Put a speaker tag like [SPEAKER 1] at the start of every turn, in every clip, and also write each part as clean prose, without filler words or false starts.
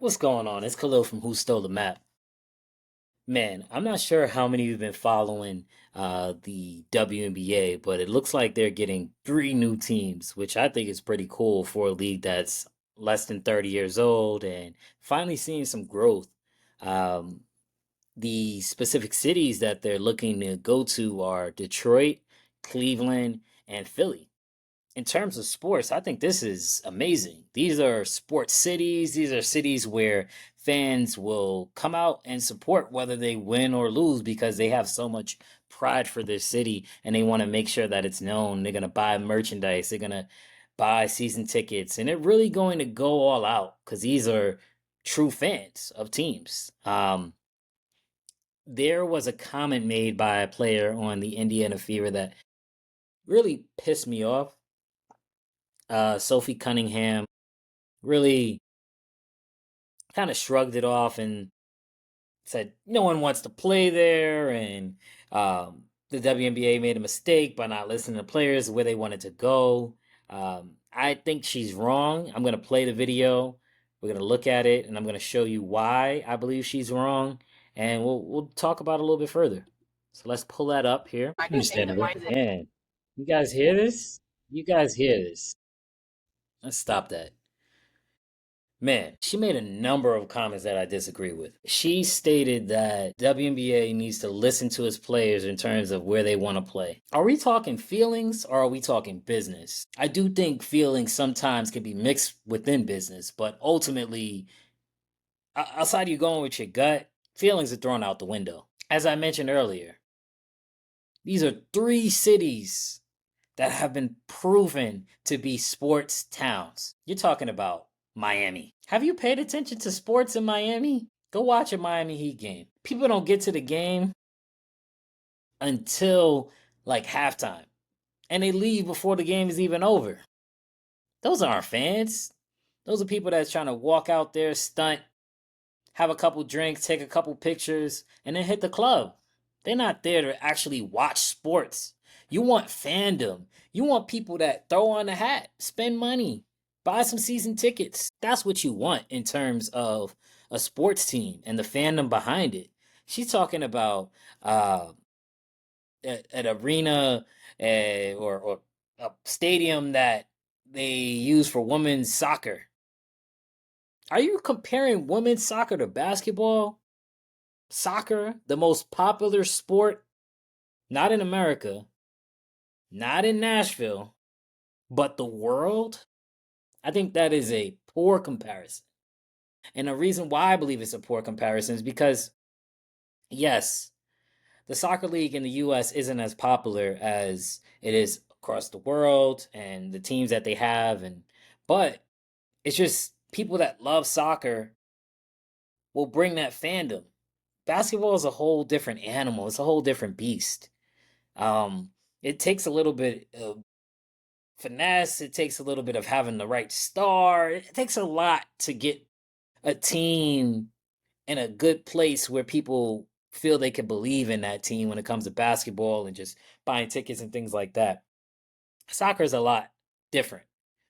[SPEAKER 1] What's going on? It's Khalil from Who Stole the Map. Man, I'm not sure how many of you have been following the WNBA, but it looks like they're getting three new teams, which I think is pretty cool for a league that's less than 30 years old and finally seeing some growth. Um, the specific cities that they're looking to go to are Detroit, Cleveland, and Philly. In terms of sports, I think this is amazing. These are sports cities. These are cities where fans will come out and support whether they win or lose because they have so much pride for their city and they want to make sure that it's known. They're going to buy merchandise, they're going to buy season tickets, and they're really going to go all out because these are true fans of teams. There was a comment made by a player on the Indiana Fever that really pissed me off. Sophie Cunningham really kind of shrugged it off and said no one wants to play there, and the WNBA made a mistake by not listening to players where they wanted to go. I think she's wrong. I'm going to play the video. We're going to look at it, and I'm going to show you why I believe she's wrong, and we'll talk about it a little bit further. So let's pull that up here. Understandable. Man, you guys hear this? You guys hear this? Let's stop that. Man, she made a number of comments that I disagree with. She stated that WNBA needs to listen to its players in terms of where they want to play. Are we talking feelings or are we talking business? I do think feelings sometimes can be mixed within business, but ultimately, outside of you going with your gut, feelings are thrown out the window. As I mentioned earlier, these are three cities that have been proven to be sports towns. You're talking about Miami. Have you paid attention to sports in Miami? Go watch a Miami Heat game. People don't get to the game until like halftime, and they leave before the game is even over. Those aren't fans. Those are people that's trying to walk out there, stunt, have a couple drinks, take a couple pictures, and then hit the club. They're not there to actually watch sports. You want fandom. You want people that throw on a hat, spend money, buy some season tickets. That's what you want in terms of a sports team and the fandom behind it. She's talking about uh, an arena or a stadium that they use for women's soccer. Are you comparing women's soccer to basketball? Soccer, the most popular sport, not in America, not in Nashville, but the world? I think that is a poor comparison. And the reason why I believe it's a poor comparison is because, yes, the soccer league in the US isn't as popular as it is across the world and the teams that they have, and but it's just people that love soccer will bring that fandom. Basketball is a whole different animal. It's a whole different beast. It takes a little bit of finesse. It takes a little bit of having the right star. It takes a lot to get a team in a good place where people feel they can believe in that team when it comes to basketball and just buying tickets and things like that. Soccer is a lot different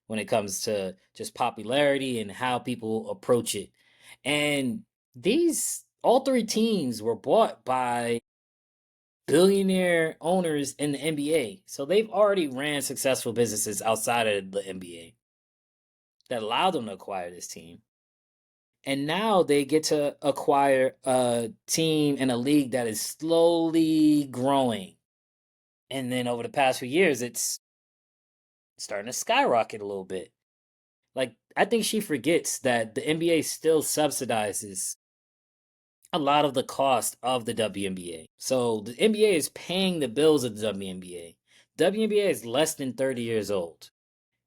[SPEAKER 1] when it comes to just popularity and how people approach it. And these all three teams were bought by billionaire owners in the NBA. So they've already ran successful businesses outside of the NBA that allowed them to acquire this team. And now they get to acquire a team in a league that is slowly growing. And then over the past few years, it's starting to skyrocket a little bit. Like, I think she forgets that the NBA still subsidizes a lot of the cost of the WNBA. So the NBA is paying the bills of the WNBA. WNBA is less than 30 years old.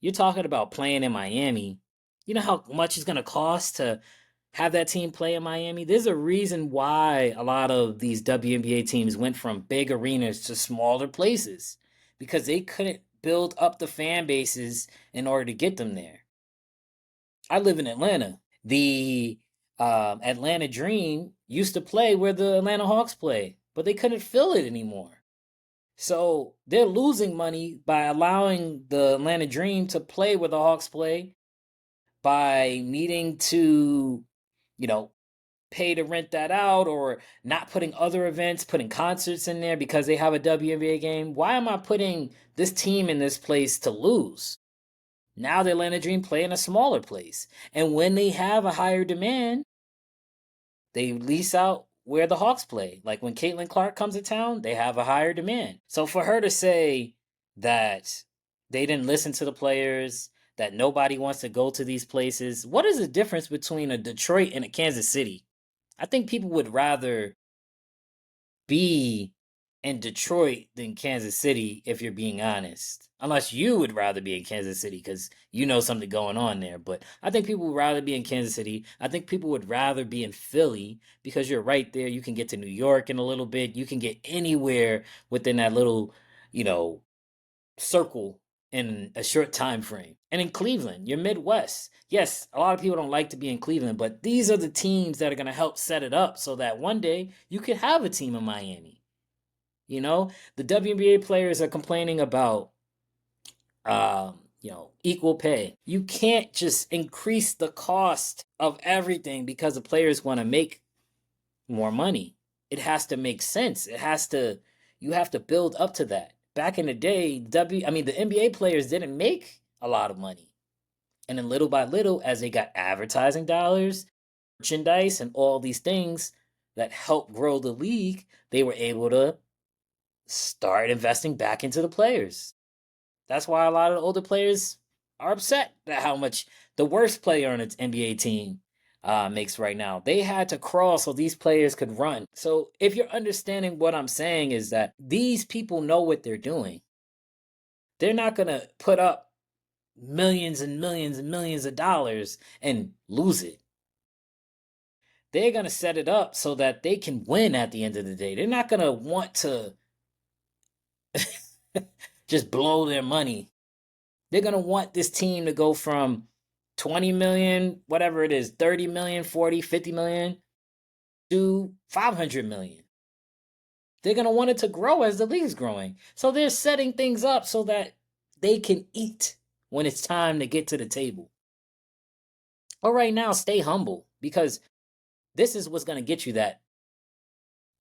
[SPEAKER 1] You're talking about playing in Miami. You know how much it's going to cost to have that team play in Miami? There's a reason why a lot of these WNBA teams went from big arenas to smaller places because they couldn't build up the fan bases in order to get them there. I live in Atlanta. The Atlanta Dream used to play where the Atlanta Hawks play, but they couldn't fill it anymore. So they're losing money by allowing the Atlanta Dream to play where the Hawks play by needing to you know, pay to rent that out, or not putting other events, putting concerts in there because they have a WNBA game. Why am I putting this team in this place to lose? Now they're letting a dream play in a smaller place. And when they have a higher demand, they lease out where the Hawks play. Like when Caitlin Clark comes to town, they have a higher demand. So for her to say that they didn't listen to the players, that nobody wants to go to these places, what is the difference between a Detroit and a Kansas City? I think people would rather be in Detroit than Kansas City, if you're being honest. Unless you would rather be in Kansas City because you know something going on there. But I think people would rather be in Kansas City. I think people would rather be in Philly because you're right there. You can get to New York in a little bit. You can get anywhere within that little, you know, circle in a short time frame. And in Cleveland, you're Midwest. Yes, a lot of people don't like to be in Cleveland, but these are the teams that are going to help set it up so that one day you could have a team in Miami. You know, the WNBA players are complaining about equal pay. You can't just increase the cost of everything because the players want to make more money. It has to make sense. You have to build up to that. Back in the day, the NBA players didn't make a lot of money. And then little by little, as they got advertising dollars, merchandise, and all these things that help grow the league, they were able to start investing back into the players. That's why a lot of the older players are upset at how much the worst player on its NBA team makes right now. They had to crawl so these players could run. So if you're understanding what I'm saying, is that these people know what they're doing. They're not going to put up millions and millions and millions of dollars and lose it. They're going to set it up so that they can win at the end of the day. They're not going to want to just blow their money. They're going to want this team to go from 20 million, whatever it is, 30 million, 40, 50 million to 500 million. They're going to want it to grow as the league's growing. So they're setting things up so that they can eat when it's time to get to the table. But right now, stay humble, because this is what's going to get you that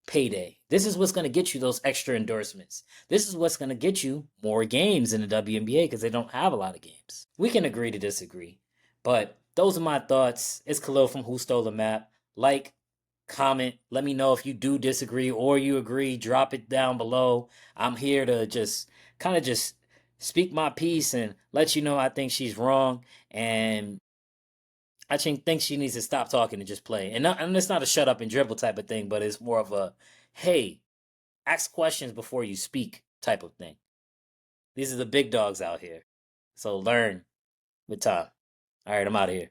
[SPEAKER 1] payday. This is what's going to get you those extra endorsements. This is what's going to get you more games in the WNBA because they don't have a lot of games. We can agree to disagree, but those are my thoughts. It's Khalil from Who Stole the Map. Like, comment, let me know if you do disagree or you agree. Drop it down below. I'm here to just speak my piece and let you know I think she's wrong, and I think she needs to stop talking and just play. And it's not a shut up and dribble type of thing, but it's more of a, hey, ask questions before you speak type of thing. These are the big dogs out here. So learn with time. All right, I'm out of here.